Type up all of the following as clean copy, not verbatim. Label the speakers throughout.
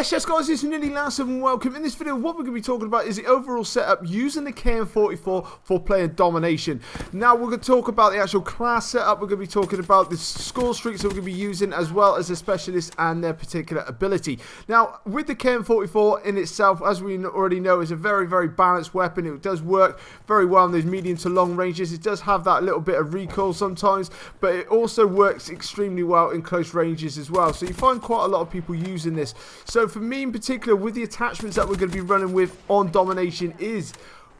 Speaker 1: Yes guys, it's nearly last and welcome. In this video what we're going to be talking about is the overall setup using the KN-44 for playing Domination. Now we're going to talk about the actual class setup, we're going to be talking about the score streaks that we're going to be using, as well as the specialists and their particular ability. Now with the KN-44 in itself, as we already know, is a very balanced weapon. It does work very well in those medium to long ranges. It does have that little bit of recoil sometimes, but it also works extremely well in close ranges as well. So you find quite a lot of people using this. So for me in particular, with the attachments that we're going to be running with on Domination is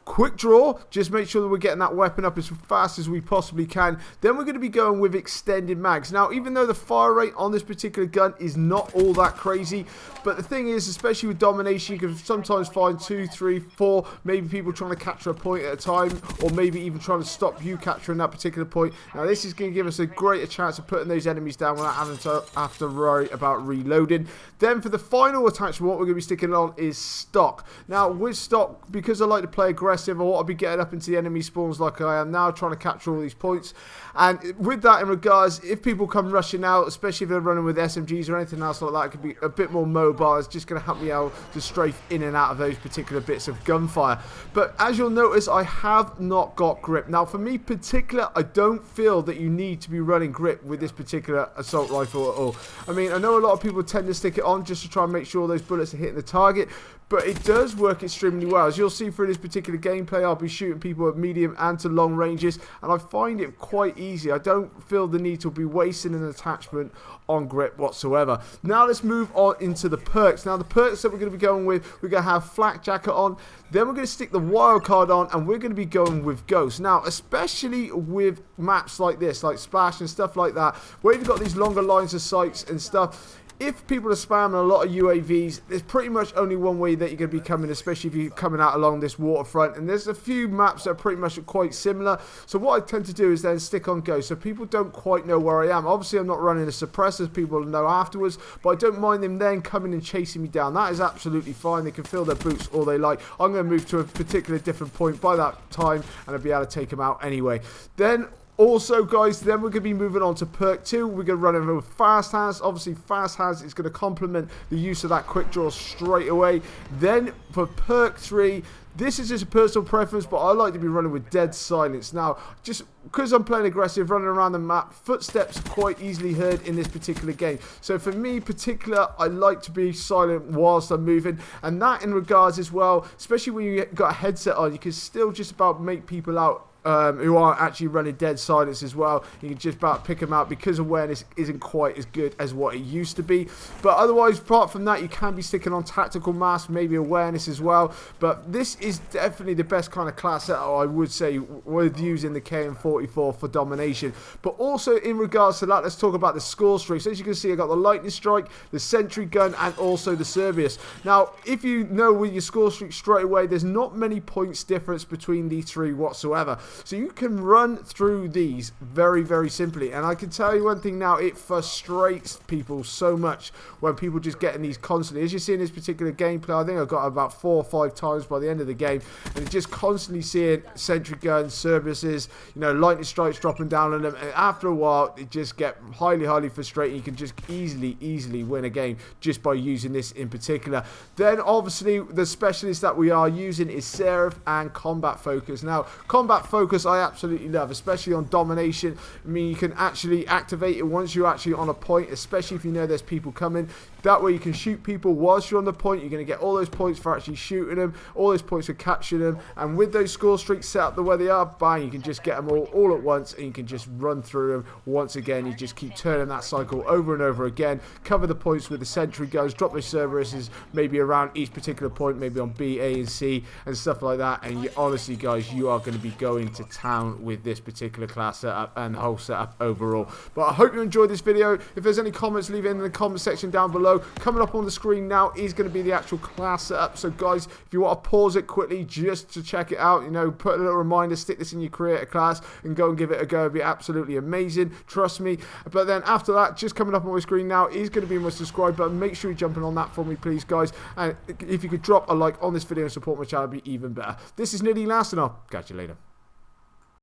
Speaker 1: quick draw. Just make sure that we're getting that weapon up as fast as we possibly can. Then we're going to be going with extended mags. Now, even though the fire rate on this particular gun is not all that crazy, but the thing is, especially with Domination, you can sometimes find 2, 3, 4, maybe people trying to capture a point at a time, or maybe even trying to stop you capturing that particular point. Now, this is going to give us a greater chance of putting those enemies down without having to have to worry about reloading. Then for the final attachment, what we're going to be sticking on is stock. Now, with stock, because I like to play aggressive, I want to be getting up into the enemy spawns like I am now, trying to capture all these points. And with that in regards, if people come rushing out, especially if they're running with SMGs or anything else like that, it could be a bit more mobile. It's just going to help me out to strafe in and out of those particular bits of gunfire. But as you'll notice, I have not got grip. Now for me particular, I don't feel that you need to be running grip with this particular assault rifle at all. I mean, I know a lot of people tend to stick it on just to try and make sure those bullets are hitting the target, but it does work extremely well. As you'll see through this particular gameplay, I'll be shooting people at medium and to long ranges, and I find it quite easy. I don't feel the need to be wasting an attachment on grip whatsoever. Now let's move on into the perks. Now the perks that we're going to be going with, we're going to have flak jacket on, then we're going to stick the wild card on, and we're going to be going with ghost. Now especially with maps like this, like Splash and stuff like that, where you've got these longer lines of sights and stuff, if people are spamming a lot of UAVs, there's pretty much only one way that you're going to be coming, especially if you're coming out along this waterfront. And there's a few maps that are pretty much quite similar. So what I tend to do is then stick on ghost, so people don't quite know where I am. Obviously, I'm not running a suppressor, as people know afterwards, but I don't mind them then coming and chasing me down. That is absolutely fine. They can fill their boots all they like. I'm going to move to a particular different point by that time, and I'll be able to take them out anyway. Then also, guys, then we're going to be moving on to perk 2. We're going to run over with fast hands. Obviously, fast hands is going to complement the use of that quick draw straight away. Then for perk 3, this is just a personal preference, but I like to be running with dead silence. Now, just because I'm playing aggressive, running around the map, footsteps are quite easily heard in this particular game. So for me in particular, I like to be silent whilst I'm moving. And that in regards as well, especially when you got a headset on, you can still just about make people out who aren't actually running dead silence as well. You can just about pick them out because awareness isn't quite as good as what it used to be. But otherwise, apart from that, you can be sticking on tactical mask, maybe awareness as well. But this is definitely the best kind of class setup, I would say, with using the KN-44 for Domination. But also in regards to that, let's talk about the score streaks. As you can see, I got the lightning strike, the sentry gun, and also the Cerberus. Now, if you know with your score streak straight away, there's not many points difference between these three whatsoever. So you can run through these very simply. And I can tell you one thing now, it frustrates people so much when people just getting these constantly. As you see in this particular gameplay, I think I got about 4 or 5 times by the end of the game, and just constantly seeing sentry guns, Cerberuses, you know, lightning strikes dropping down on them, and after a while it just get highly frustrating. You can just easily win a game just by using this in particular. Then obviously the specialist that we are using is Seraph and combat focus. Now combat focus I absolutely love, especially on Domination. I mean, you can actually activate it once you're actually on a point, especially if you know there's people coming. That way you can shoot people whilst you're on the point. You're going to get all those points for actually shooting them, all those points for capturing them, and with those score streaks set up the way they are, bang, you can just get them all at once, and you can just run through them once again. You just keep turning that cycle over and over again, cover the points with the sentry guns, drop those Cerberuses maybe around each particular point, maybe on B, A, and C, and stuff like that. And you, honestly guys, you are going to be going to town with this particular class setup and the whole setup overall. But I hope you enjoyed this video. If there's any comments, leave it in the comment section down below. Coming up on the screen now is going to be the actual class setup. So guys, if you want to pause it quickly just to check it out, you know, put a little reminder, stick this in your creator class and go and give it a go. It'll be absolutely amazing, trust me. But then after that, just coming up on my screen now is going to be my subscribe button. Make sure you're jumping on that for me, please guys. And if you could drop a like on this video and support my channel, it'd be even better. This is nearly last, and I'll catch you later.